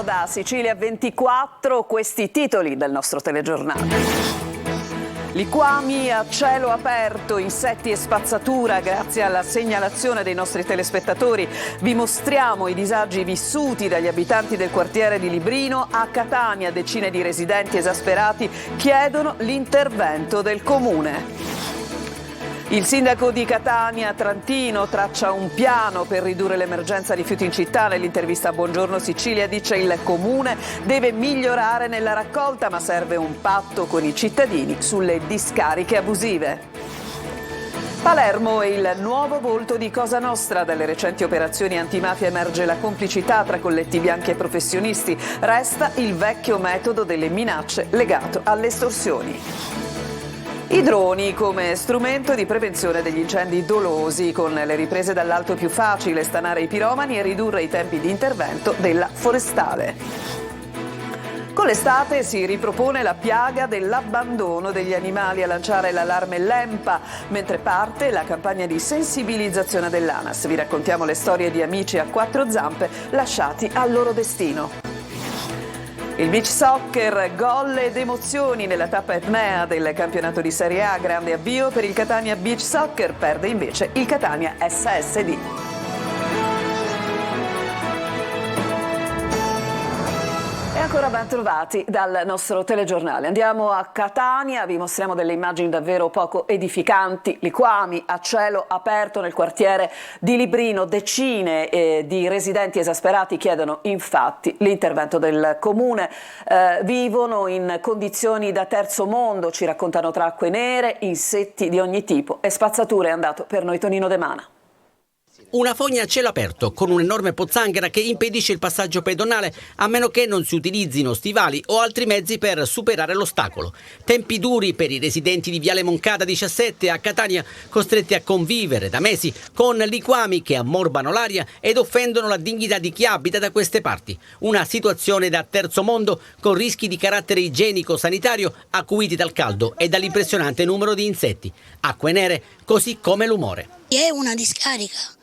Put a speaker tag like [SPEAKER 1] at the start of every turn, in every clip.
[SPEAKER 1] da Sicilia 24 questi titoli del nostro telegiornale. Liquami a cielo aperto, insetti e spazzatura. Grazie alla segnalazione dei nostri telespettatori vi mostriamo i disagi vissuti dagli abitanti del quartiere di Librino. A Catania decine di residenti esasperati chiedono l'intervento del comune. Il sindaco di Catania, Trantino, traccia un piano per ridurre l'emergenza rifiuti in città. Nell'intervista a Buongiorno Sicilia dice il comune deve migliorare nella raccolta, ma serve un patto con i cittadini sulle discariche abusive. Palermo è il nuovo volto di Cosa Nostra. Dalle recenti operazioni antimafia emerge la complicità tra colletti bianchi e professionisti. Resta il vecchio metodo delle minacce legato alle estorsioni. I droni come strumento di prevenzione degli incendi dolosi. Con le riprese dall'alto è più facile stanare i piromani e ridurre i tempi di intervento della forestale. Con l'estate si ripropone la piaga dell'abbandono degli animali. A lanciare l'allarme l'EMPA, mentre parte la campagna di sensibilizzazione dell'ANAS. Vi raccontiamo le storie di amici a quattro zampe lasciati al loro destino. Il beach soccer, gol ed emozioni nella tappa etnea del campionato di Serie A. Grande avvio per il Catania Beach Soccer, perde invece il Catania SSD. E ancora ben trovati dal nostro telegiornale. Andiamo a Catania, vi mostriamo delle immagini davvero poco edificanti. Liquami a cielo aperto nel quartiere di Librino. Decine di residenti esasperati chiedono infatti l'intervento del comune. Vivono in condizioni da terzo mondo, ci raccontano, tra acque nere, insetti di ogni tipo e spazzature. È andato per noi Tonino De Mana.
[SPEAKER 2] Una fogna a cielo aperto con un'enorme pozzanghera che impedisce il passaggio pedonale a meno che non si utilizzino stivali o altri mezzi per superare l'ostacolo. Tempi duri per i residenti di Viale Moncada 17 a Catania, costretti a convivere da mesi con liquami che ammorbano l'aria ed offendono la dignità di chi abita da queste parti. Una situazione da terzo mondo con rischi di carattere igienico-sanitario acuiti dal caldo e dall'impressionante numero di insetti. Acque nere, così come l'umore.
[SPEAKER 3] È una discarica.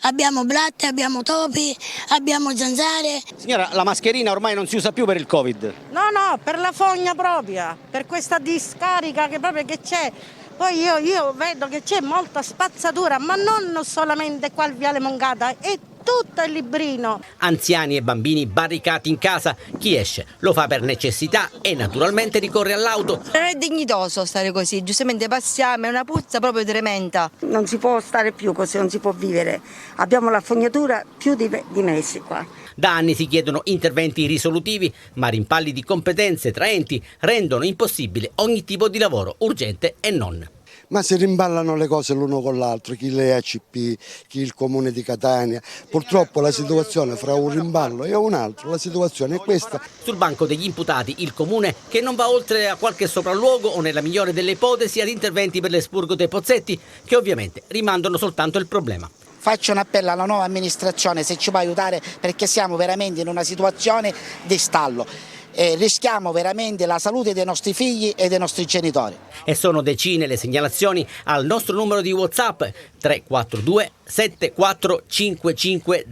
[SPEAKER 3] Abbiamo blatte, abbiamo topi, abbiamo zanzare.
[SPEAKER 4] Signora, la mascherina ormai non si usa più per il Covid?
[SPEAKER 5] No, per la fogna propria, per questa discarica che proprio che c'è. Poi io vedo che c'è molta spazzatura, ma non solamente qua al Viale Moncada, è tutto il Librino.
[SPEAKER 2] Anziani e bambini barricati in casa, chi esce lo fa per necessità e naturalmente ricorre all'auto.
[SPEAKER 6] Non è dignitoso stare così, giustamente passiamo, è una puzza proprio tremenda.
[SPEAKER 7] Non si può stare più così, non si può vivere. Abbiamo la fognatura più di mesi qua.
[SPEAKER 2] Da anni si chiedono interventi risolutivi, ma rimpalli di competenze tra enti rendono impossibile ogni tipo di lavoro, urgente e non.
[SPEAKER 8] Ma si rimballano le cose l'uno con l'altro, chi le ACP, chi il comune di Catania. Purtroppo la situazione fra un rimballo e un altro, la situazione è questa.
[SPEAKER 2] Sul banco degli imputati il comune che non va oltre a qualche sopralluogo o nella migliore delle ipotesi ad interventi per l'espurgo dei pozzetti che ovviamente rimandano soltanto il problema.
[SPEAKER 9] Faccio un appello alla nuova amministrazione se ci può aiutare perché siamo veramente in una situazione di stallo. Rischiamo veramente la salute dei nostri figli e dei nostri genitori.
[SPEAKER 2] E sono decine le segnalazioni al nostro numero di WhatsApp 342 7455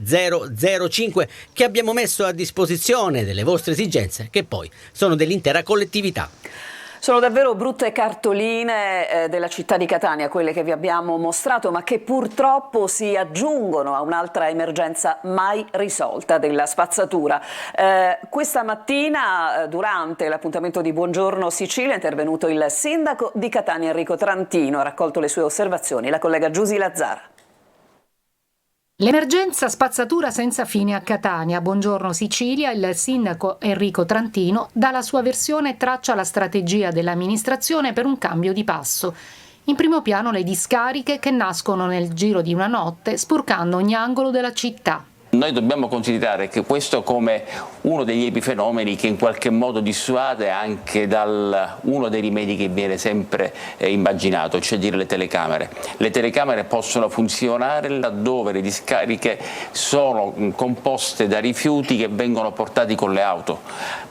[SPEAKER 2] 005 che abbiamo messo a disposizione delle vostre esigenze, che poi sono dell'intera collettività.
[SPEAKER 1] Sono davvero brutte cartoline della città di Catania, quelle che vi abbiamo mostrato, ma che purtroppo si aggiungono a un'altra emergenza mai risolta della spazzatura. Questa mattina, durante l'appuntamento di Buongiorno Sicilia, è intervenuto il sindaco di Catania, Enrico Trantino. Ha raccolto le sue osservazioni la collega Giusy Lazzara.
[SPEAKER 10] L'emergenza spazzatura senza fine a Catania. Buongiorno Sicilia, il sindaco Enrico Trantino dà la sua versione e traccia la strategia dell'amministrazione per un cambio di passo. In primo piano le discariche che nascono nel giro di una notte, spurcando ogni angolo della città.
[SPEAKER 11] Noi dobbiamo considerare che questo come uno degli epifenomeni che in qualche modo dissuade anche da uno dei rimedi che viene sempre immaginato, cioè dire le telecamere. Le telecamere possono funzionare laddove le discariche sono composte da rifiuti che vengono portati con le auto,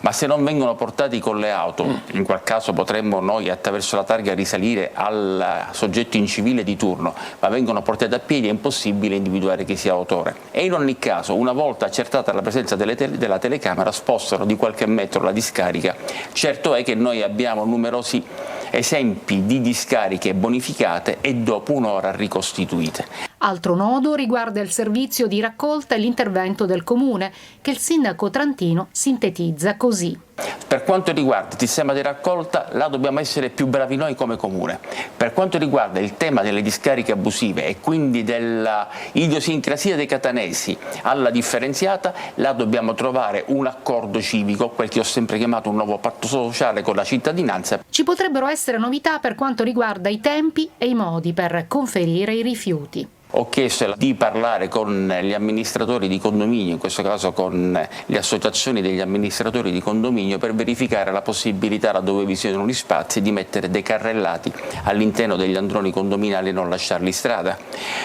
[SPEAKER 11] ma se non vengono portati con le auto, in quel caso potremmo noi attraverso la targa risalire al soggetto incivile di turno, ma vengono portati a piedi, è impossibile individuare chi sia autore. E in ogni caso, una volta accertata la presenza della telecamera, telecamera spostano di qualche metro la discarica. Certo è che noi abbiamo numerosi esempi di discariche bonificate e dopo un'ora ricostituite.
[SPEAKER 10] Altro nodo riguarda il servizio di raccolta e l'intervento del comune, che il sindaco trantino sintetizza così.
[SPEAKER 11] Per quanto riguarda il sistema di raccolta, là dobbiamo essere più bravi noi come comune. Per quanto riguarda il tema delle discariche abusive e quindi della idiosincrasia dei catanesi alla differenziata, là dobbiamo trovare un accordo civico, quel che ho sempre chiamato un nuovo patto sociale con la cittadinanza.
[SPEAKER 10] Ci potrebbero essere novità per quanto riguarda i tempi e i modi per conferire i rifiuti.
[SPEAKER 11] Ho chiesto di parlare con gli amministratori di condominio, in questo caso con le associazioni degli amministratori di condominio, per verificare la possibilità, laddove vi siano gli spazi, di mettere dei carrellati all'interno degli androni condominiali e non lasciarli strada.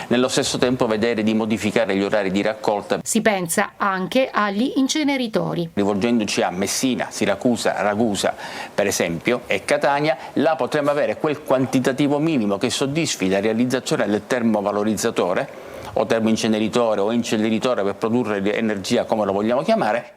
[SPEAKER 11] Nello stesso tempo vedere di modificare gli orari di raccolta.
[SPEAKER 10] Si pensa anche agli inceneritori.
[SPEAKER 11] Rivolgendoci a Messina, Siracusa, Ragusa per esempio e Catania, là potremmo avere quel quantitativo minimo che soddisfi la realizzazione del termovalorizzatore o termoinceneritore o inceneritore, per produrre energia, come lo vogliamo chiamare.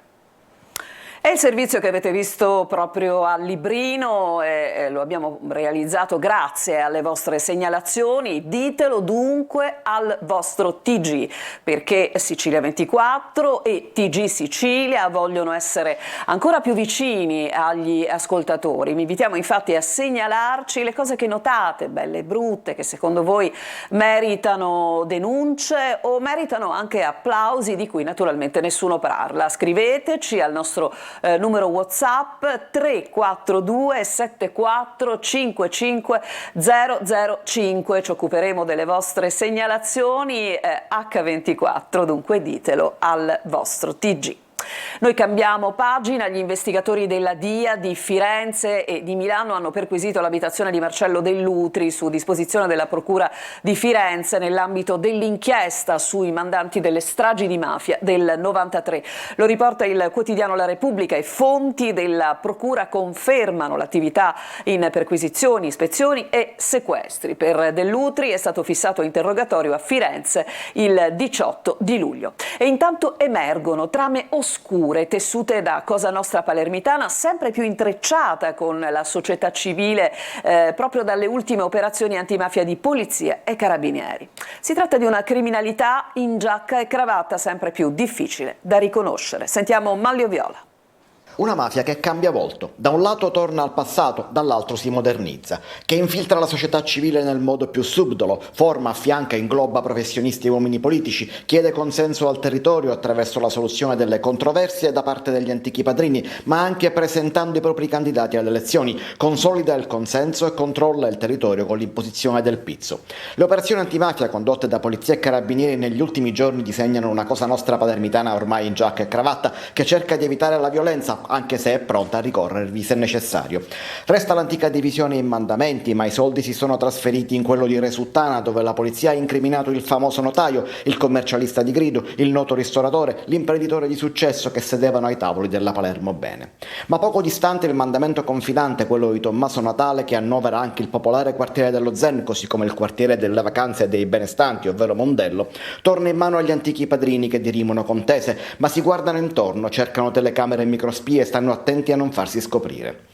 [SPEAKER 1] È il servizio che avete visto proprio a Librino e lo abbiamo realizzato grazie alle vostre segnalazioni. Ditelo dunque al vostro TG, perché Sicilia 24 e TG Sicilia vogliono essere ancora più vicini agli ascoltatori. Vi invitiamo infatti a segnalarci le cose che notate, belle e brutte, che secondo voi meritano denunce o meritano anche applausi, di cui naturalmente nessuno parla. Scriveteci al nostro numero WhatsApp 342 74 55 005. Ci occuperemo delle vostre segnalazioni H24, dunque ditelo al vostro TG. Noi cambiamo pagina. Gli investigatori della DIA di Firenze e di Milano hanno perquisito l'abitazione di Marcello Dell'Utri su disposizione della Procura di Firenze nell'ambito dell'inchiesta sui mandanti delle stragi di mafia del 93. Lo riporta il quotidiano La Repubblica e fonti della Procura confermano l'attività in perquisizioni, ispezioni e sequestri. Per Dell'Utri è stato fissato interrogatorio a Firenze il 18 di luglio. E intanto emergono trame oscure tessute da Cosa Nostra palermitana, sempre più intrecciata con la società civile proprio dalle ultime operazioni antimafia di polizia e carabinieri. Si tratta di una criminalità in giacca e cravatta sempre più difficile da riconoscere. Sentiamo Manlio Viola.
[SPEAKER 12] Una mafia che cambia volto, da un lato torna al passato, dall'altro si modernizza, che infiltra la società civile nel modo più subdolo, forma, affianca, ingloba professionisti e uomini politici, chiede consenso al territorio attraverso la soluzione delle controversie da parte degli antichi padrini, ma anche presentando i propri candidati alle elezioni, consolida il consenso e controlla il territorio con l'imposizione del pizzo. Le operazioni antimafia condotte da polizia e carabinieri negli ultimi giorni disegnano una Cosa Nostra palermitana ormai in giacca e cravatta, che cerca di evitare la violenza, anche se è pronta a ricorrervi se necessario. Resta l'antica divisione in mandamenti, ma i soldi si sono trasferiti in quello di Resuttana, dove la polizia ha incriminato il famoso notaio, il commercialista di grido, il noto ristoratore, l'imprenditore di successo che sedevano ai tavoli della Palermo Bene. Ma poco distante il mandamento confidante, quello di Tommaso Natale, che annovera anche il popolare quartiere dello Zen, così come il quartiere delle vacanze e dei benestanti, ovvero Mondello, torna in mano agli antichi padrini che dirimono contese, ma si guardano intorno, cercano telecamere e microspie, stanno attenti a non farsi scoprire.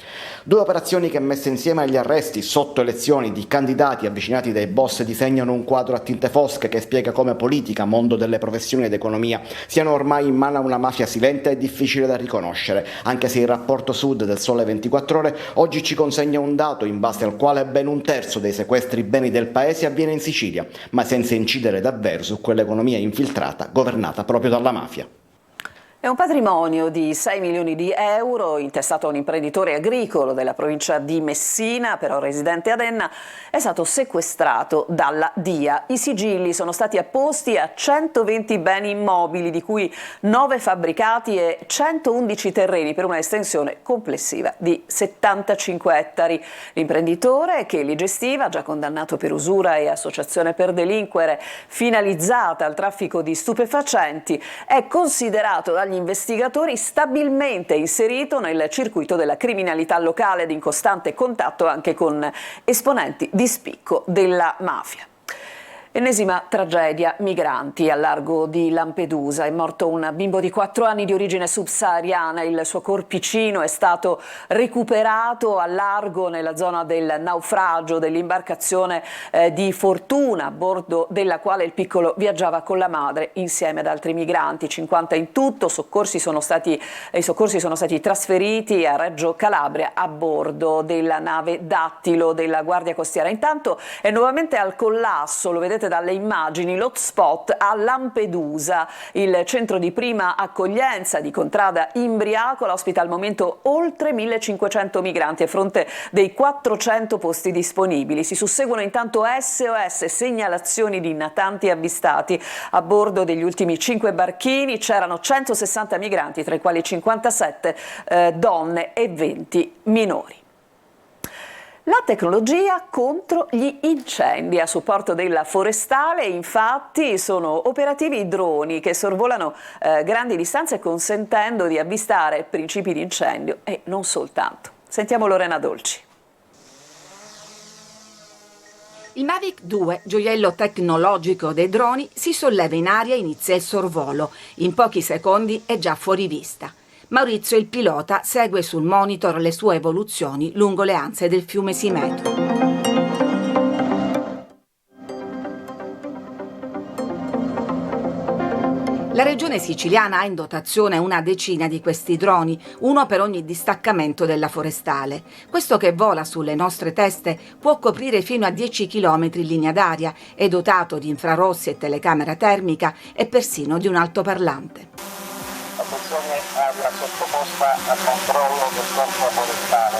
[SPEAKER 12] Due operazioni che, messe insieme agli arresti sotto elezioni di candidati avvicinati dai boss, disegnano un quadro a tinte fosche che spiega come politica, mondo delle professioni ed economia siano ormai in mano a una mafia silente e difficile da riconoscere, anche se il rapporto Sud del Sole 24 Ore oggi ci consegna un dato in base al quale ben un terzo dei sequestri beni del paese avviene in Sicilia, ma senza incidere davvero su quell'economia infiltrata governata proprio dalla mafia.
[SPEAKER 1] È un patrimonio di 6 milioni di euro intestato a un imprenditore agricolo della provincia di Messina, però residente ad Enna, è stato sequestrato dalla DIA. I sigilli sono stati apposti a 120 beni immobili, di cui 9 fabbricati e 111 terreni, per una estensione complessiva di 75 ettari. L'imprenditore, che li gestiva, già condannato per usura e associazione per delinquere finalizzata al traffico di stupefacenti, è considerato dagli investigatori stabilmente inserito nel circuito della criminalità locale ed in costante contatto anche con esponenti di spicco della mafia. Ennesima tragedia migranti al largo di Lampedusa. È morto un bimbo di 4 anni di origine subsahariana. Il suo corpicino è stato recuperato al largo nella zona del naufragio dell'imbarcazione di Fortuna, a bordo della quale il piccolo viaggiava con la madre insieme ad altri migranti. 50 in tutto. I soccorsi sono stati trasferiti a Reggio Calabria a bordo della nave Dattilo della Guardia Costiera. Intanto è nuovamente al collasso, lo vedete dalle immagini, l'hotspot a Lampedusa, il centro di prima accoglienza di Contrada Imbriacola ospita al momento oltre 1500 migranti a fronte dei 400 posti disponibili. Si susseguono intanto SOS, segnalazioni di natanti avvistati. A bordo degli ultimi 5 barchini c'erano 160 migranti, tra i quali 57 donne e 20 minori. La tecnologia contro gli incendi. A supporto della Forestale, infatti, sono operativi i droni che sorvolano grandi distanze, consentendo di avvistare principi di incendio e non soltanto. Sentiamo Lorena Dolci.
[SPEAKER 13] Il Mavic 2, gioiello tecnologico dei droni, si solleva in aria e inizia il sorvolo. In pochi secondi è già fuori vista. Maurizio, il pilota, segue sul monitor le sue evoluzioni lungo le anse del fiume Simeto. La regione siciliana ha in dotazione una decina di questi droni, uno per ogni distaccamento della Forestale. Questo, che vola sulle nostre teste, può coprire fino a 10 km in linea d'aria, è dotato di infrarossi e telecamera termica e persino di un altoparlante. Aria sottoposta a controllo del corpo forestale.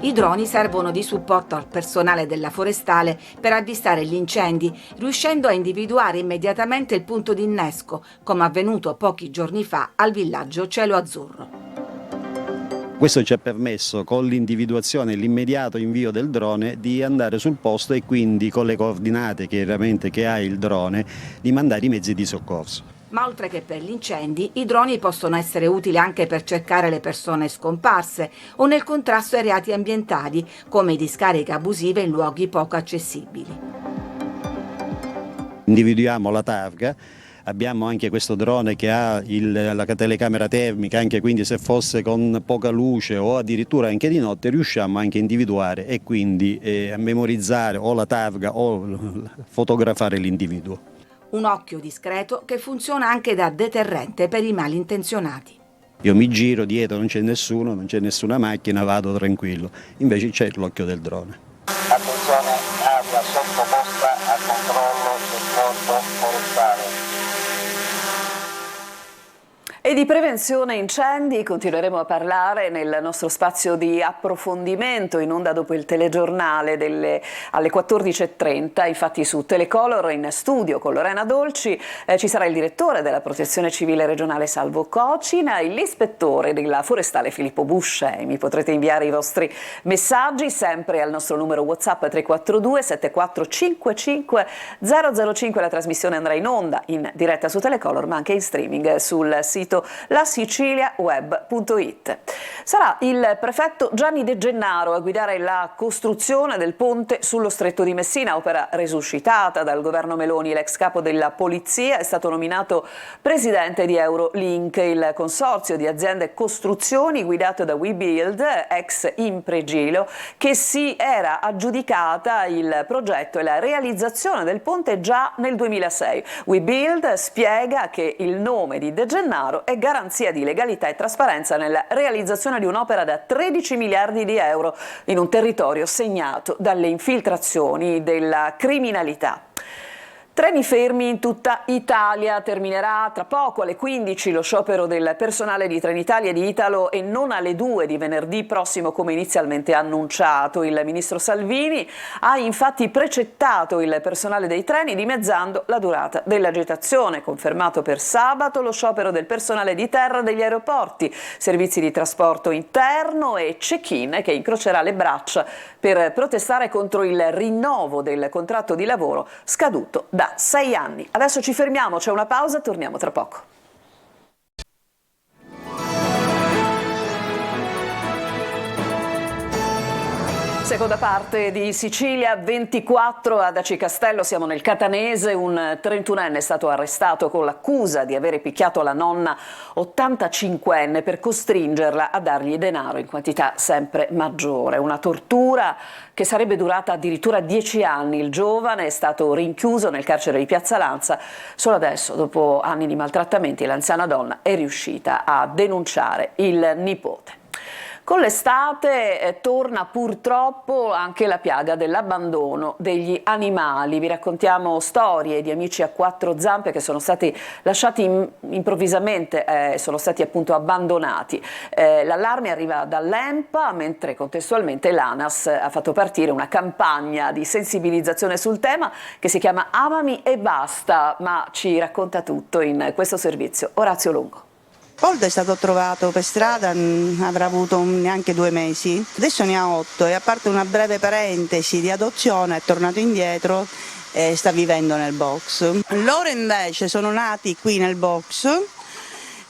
[SPEAKER 13] I droni servono di supporto al personale della Forestale per avvistare gli incendi, riuscendo a individuare immediatamente il punto di innesco, come avvenuto pochi giorni fa al villaggio Cielo Azzurro.
[SPEAKER 4] Questo ci ha permesso, con l'individuazione e l'immediato invio del drone, di andare sul posto e quindi con le coordinate chiaramente che ha il drone, di mandare i mezzi di soccorso.
[SPEAKER 13] Ma oltre che per gli incendi, i droni possono essere utili anche per cercare le persone scomparse o nel contrasto ai reati ambientali, come discariche abusive in luoghi poco accessibili.
[SPEAKER 4] Individuiamo la targa, abbiamo anche questo drone che ha la telecamera termica, anche quindi se fosse con poca luce o addirittura anche di notte riusciamo anche a individuare e quindi a memorizzare o la targa o fotografare l'individuo.
[SPEAKER 13] Un occhio discreto che funziona anche da deterrente per i malintenzionati.
[SPEAKER 4] Io mi giro, dietro non c'è nessuno, non c'è nessuna macchina, vado tranquillo. Invece c'è l'occhio del drone.
[SPEAKER 14] Attenzione, aria sottoposta a controllo del corpo forestale.
[SPEAKER 1] E di prevenzione incendi continueremo a parlare nel nostro spazio di approfondimento in onda dopo il telegiornale alle 14.30. Infatti su Telecolor in studio con Lorena Dolci ci sarà il direttore della Protezione Civile regionale Salvo Cocina e l'ispettore della Forestale Filippo Buscemi. Potrete inviare i vostri messaggi sempre al nostro numero WhatsApp 342 7455 005. La trasmissione andrà in onda in diretta su Telecolor ma anche in streaming sul sito lasiciliaweb.it. Sarà il prefetto Gianni De Gennaro a guidare la costruzione del ponte sullo Stretto di Messina, opera resuscitata dal governo Meloni. L'ex capo della polizia è stato nominato presidente di Eurolink, il consorzio di aziende costruzioni guidato da WeBuild, ex Impregilo, che si era aggiudicata il progetto e la realizzazione del ponte già nel 2006. WeBuild spiega che il nome di De Gennaro è garanzia di legalità e trasparenza nella realizzazione di un'opera da 13 miliardi di euro in un territorio segnato dalle infiltrazioni della criminalità. Treni fermi in tutta Italia. Terminerà tra poco alle 15 lo sciopero del personale di Trenitalia e di Italo e non alle 2 di venerdì prossimo come inizialmente annunciato. Il ministro Salvini ha infatti precettato il personale dei treni dimezzando la durata dell'agitazione. Confermato per sabato lo sciopero del personale di terra degli aeroporti, servizi di trasporto interno e check-in che incrocerà le braccia per protestare contro il rinnovo del contratto di lavoro scaduto da 6 anni. Adesso ci fermiamo, c'è una pausa, torniamo tra poco. Seconda parte di Sicilia 24 ad Aci Castello, siamo nel Catanese, un 31enne è stato arrestato con l'accusa di avere picchiato la nonna 85enne per costringerla a dargli denaro in quantità sempre maggiore, una tortura che sarebbe durata addirittura 10 anni. Il giovane è stato rinchiuso nel carcere di Piazza Lanza, solo adesso, dopo anni di maltrattamenti, l'anziana donna è riuscita a denunciare il nipote. Con l'estate torna purtroppo anche la piaga dell'abbandono degli animali. Vi raccontiamo storie di amici a quattro zampe che sono stati lasciati improvvisamente, sono stati appunto abbandonati. L'allarme arriva dall'ENPA, mentre contestualmente l'ANAS ha fatto partire una campagna di sensibilizzazione sul tema che si chiama Amami e basta, ma ci racconta tutto in questo servizio Orazio Longo.
[SPEAKER 15] Poldo è stato trovato per strada, avrà avuto neanche 2 mesi, adesso ne ha 8 e a parte una breve parentesi di adozione è tornato indietro e sta vivendo nel box. Loro invece sono nati qui nel box,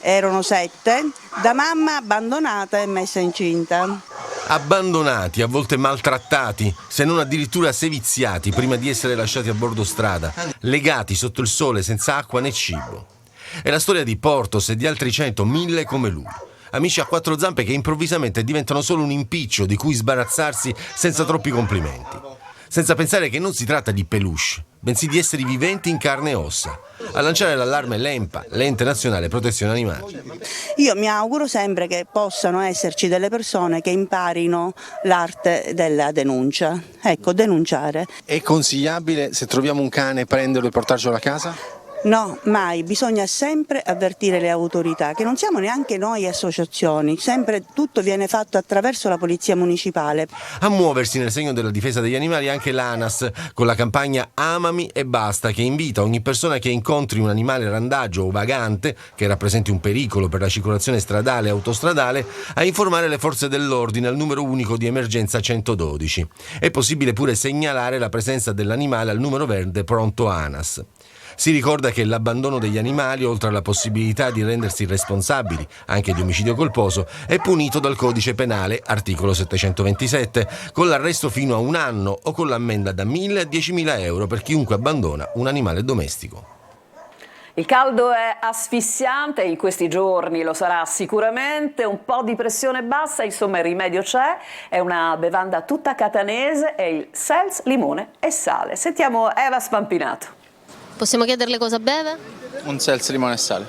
[SPEAKER 15] erano 7, da mamma abbandonata e messa incinta.
[SPEAKER 16] Abbandonati, a volte maltrattati, se non addirittura seviziati prima di essere lasciati a bordo strada, legati sotto il sole senza acqua né cibo. È la storia di Portos e di altri 100, 1000 come lui. Amici a quattro zampe che improvvisamente diventano solo un impiccio di cui sbarazzarsi senza troppi complimenti. Senza pensare che non si tratta di peluche, bensì di esseri viventi in carne e ossa. A lanciare l'allarme l'ENPA, l'Ente Nazionale Protezione Animali.
[SPEAKER 15] Io mi auguro sempre che possano esserci delle persone che imparino l'arte della denuncia. Ecco, denunciare.
[SPEAKER 17] È consigliabile, se troviamo un cane, prenderlo e portarcelo a casa?
[SPEAKER 15] No, mai, bisogna sempre avvertire le autorità, che non siamo neanche noi associazioni, sempre tutto viene fatto attraverso la polizia municipale.
[SPEAKER 16] A muoversi nel segno della difesa degli animali anche l'ANAS, con la campagna Amami e basta, che invita ogni persona che incontri un animale randagio o vagante, che rappresenti un pericolo per la circolazione stradale e autostradale, a informare le forze dell'ordine al numero unico di emergenza 112. È possibile pure segnalare la presenza dell'animale al numero verde pronto ANAS. Si ricorda che l'abbandono degli animali, oltre alla possibilità di rendersi responsabili anche di omicidio colposo, è punito dal codice penale, articolo 727, con l'arresto fino a 1 anno o con l'ammenda da 1.000 a 10.000 euro per chiunque abbandona un animale domestico.
[SPEAKER 1] Il caldo è asfissiante, in questi giorni lo sarà sicuramente, un po' di pressione bassa, insomma il rimedio c'è, è una bevanda tutta catanese, è il Seltz limone e sale. Sentiamo Eva Spampinato.
[SPEAKER 18] Possiamo chiederle cosa beve?
[SPEAKER 19] Un Seltz limone e sale.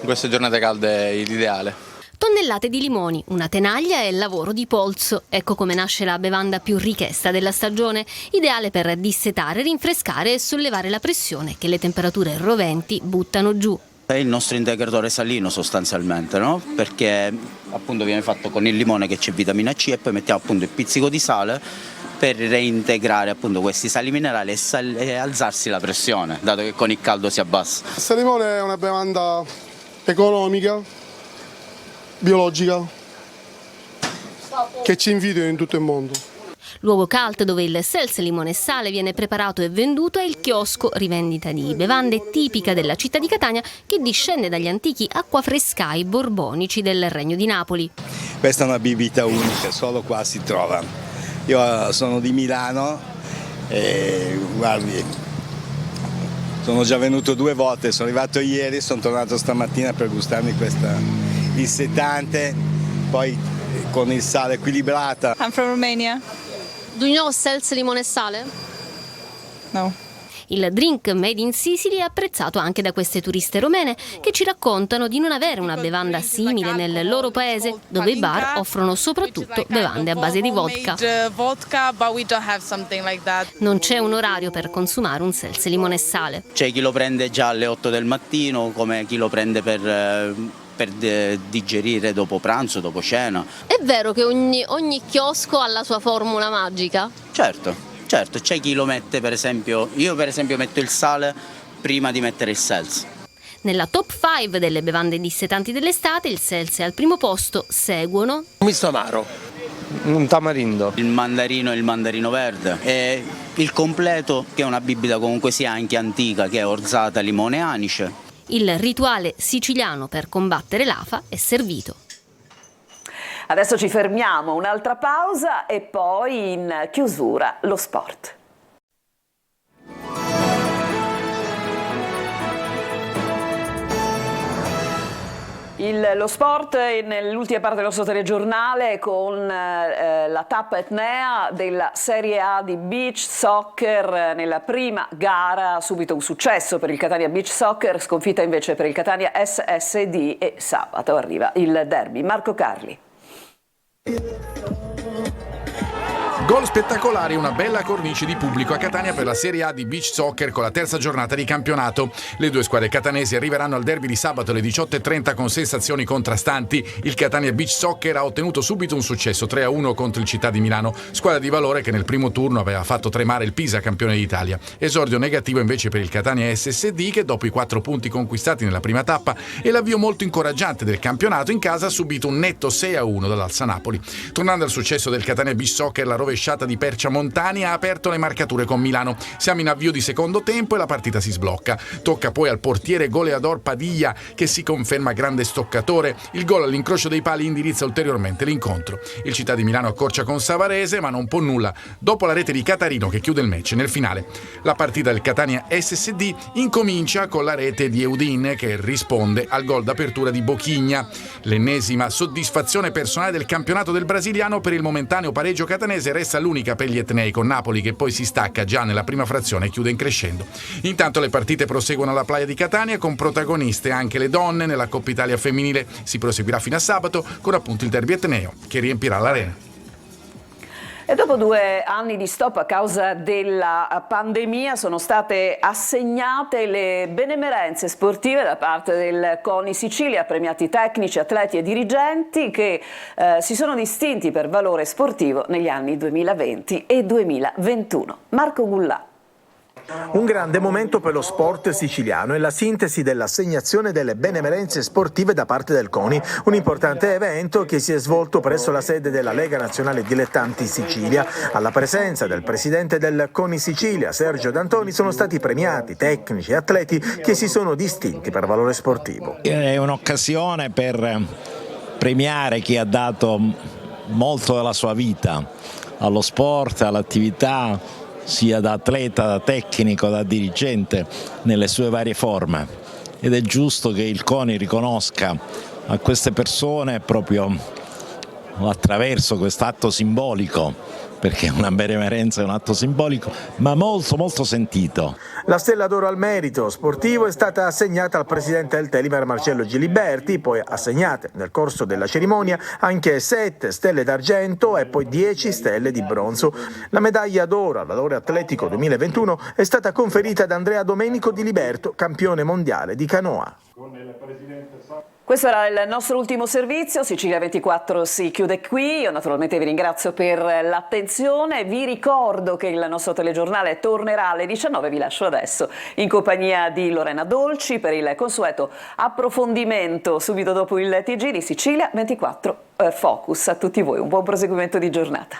[SPEAKER 19] In queste giornate calde è l'ideale.
[SPEAKER 18] Tonnellate di limoni, una tenaglia e il lavoro di polso. Ecco come nasce la bevanda più richiesta della stagione, ideale per dissetare, rinfrescare e sollevare la pressione che le temperature roventi buttano giù.
[SPEAKER 20] È il nostro integratore salino sostanzialmente, no? Perché appunto viene fatto con il limone che c'è vitamina C e poi mettiamo appunto il pizzico di sale per reintegrare appunto questi sali minerali e alzarsi la pressione, dato che con il caldo si abbassa.
[SPEAKER 21] Il salimone è una bevanda economica, biologica, che ci invidiano in tutto il mondo.
[SPEAKER 18] Luogo cult dove il Seltz limone e sale viene preparato e venduto è il chiosco, rivendita di bevande tipica della città di Catania che discende dagli antichi acquafrescai borbonici del Regno di Napoli.
[SPEAKER 22] Questa è una bibita unica, solo qua si trova. Io sono di Milano e guardi, sono già venuto 2 volte, sono arrivato ieri, sono tornato stamattina per gustarmi questa dissetante, poi con il sale equilibrata.
[SPEAKER 18] I'm from Romania. Do you know Seltz limone e sale?
[SPEAKER 15] No.
[SPEAKER 18] Il drink made in Sicily è apprezzato anche da queste turiste romene che ci raccontano di non avere una bevanda simile nel loro paese, dove i bar offrono soprattutto bevande a base di vodka. Non c'è un orario per consumare un Seltz limone e sale.
[SPEAKER 20] C'è chi lo prende già alle 8 del mattino, come chi lo prende per digerire dopo pranzo, dopo cena.
[SPEAKER 18] È vero che ogni chiosco ha la sua formula magica?
[SPEAKER 20] Certo, c'è chi lo mette, per esempio, io per esempio metto il sale prima di mettere il Seltz.
[SPEAKER 18] Nella top 5 delle bevande dissetanti dell'estate il Seltz è al primo posto, seguono
[SPEAKER 22] un misto amaro, un tamarindo,
[SPEAKER 20] il mandarino e il mandarino verde e il completo, che è una bibita comunque sia anche antica, che è orzata, limone e anice.
[SPEAKER 18] Il rituale siciliano per combattere l'afa è servito.
[SPEAKER 1] Adesso ci fermiamo, un'altra pausa e poi in chiusura lo sport. Lo sport nell'ultima parte del nostro telegiornale con la tappa etnea della Serie A di Beach Soccer. Nella prima gara subito un successo per il Catania Beach Soccer, sconfitta invece per il Catania SSD e sabato arriva il derby. Marco Carli.
[SPEAKER 3] Gol spettacolari e una bella cornice di pubblico a Catania per la Serie A di Beach Soccer con la terza giornata di campionato. Le due squadre catanesi arriveranno al derby di sabato alle 18:30 con sensazioni contrastanti. Il Catania Beach Soccer ha ottenuto subito un successo 3-1 contro il Città di Milano, squadra di valore che nel primo turno aveva fatto tremare il Pisa, campione d'Italia. Esordio negativo invece per il Catania SSD che dopo i 4 punti conquistati nella prima tappa e l'avvio molto incoraggiante del campionato in casa ha subito un netto 6-1 dall'Alsa Napoli. Tornando al successo del Catania Beach Soccer, la rovesciata di Percia Montani ha aperto le marcature con Milano. Siamo in avvio di secondo tempo e la partita si sblocca. Tocca poi al portiere goleador Padilla che si conferma grande stoccatore. Il gol all'incrocio dei pali indirizza ulteriormente l'incontro. Il Città di Milano accorcia con Savarese ma non può nulla dopo la rete di Catarino che chiude il match nel finale. La partita del Catania SSD incomincia con la rete di Eudin che risponde al gol d'apertura di Bochigna. L'ennesima soddisfazione personale del campionato del brasiliano. Per il momentaneo pareggio catanese resta l'unica per gli etnei con Napoli che poi si stacca già nella prima frazione e chiude in crescendo. Intanto le partite proseguono alla Playa di Catania con protagoniste anche le donne nella Coppa Italia femminile. Si proseguirà fino a sabato con appunto il derby etneo che riempirà l'arena.
[SPEAKER 1] E dopo 2 anni di stop a causa della pandemia sono state assegnate le benemerenze sportive da parte del CONI Sicilia, premiati tecnici, atleti e dirigenti che si sono distinti per valore sportivo negli anni 2020 e 2021. Marco Gullà.
[SPEAKER 5] Un grande momento per lo sport siciliano è la sintesi dell'assegnazione delle benemerenze sportive da parte del CONI, un importante evento che si è svolto presso la sede della Lega Nazionale Dilettanti Sicilia. Alla presenza del presidente del CONI Sicilia, Sergio D'Antoni, sono stati premiati tecnici e atleti che si sono distinti per valore sportivo.
[SPEAKER 23] È un'occasione per premiare chi ha dato molto della sua vita allo sport, all'attività, sia da atleta, da tecnico, da dirigente, nelle sue varie forme. Ed è giusto che il CONI riconosca a queste persone proprio attraverso quest'atto simbolico, perché una benemerenza è un atto simbolico, ma molto molto sentito.
[SPEAKER 5] La stella d'oro al merito sportivo è stata assegnata al presidente del Telimer Marcello Giliberti, poi assegnate nel corso della cerimonia anche 7 stelle d'argento e poi 10 stelle di bronzo. La medaglia d'oro al valore atletico 2021 è stata conferita ad Andrea Domenico Di Liberto, campione mondiale di canoa.
[SPEAKER 1] Questo era il nostro ultimo servizio, Sicilia 24 si chiude qui, io naturalmente vi ringrazio per l'attenzione, vi ricordo che il nostro telegiornale tornerà alle 19, vi lascio adesso in compagnia di Lorena Dolci per il consueto approfondimento subito dopo il TG di Sicilia 24 Focus. A tutti voi un buon proseguimento di giornata.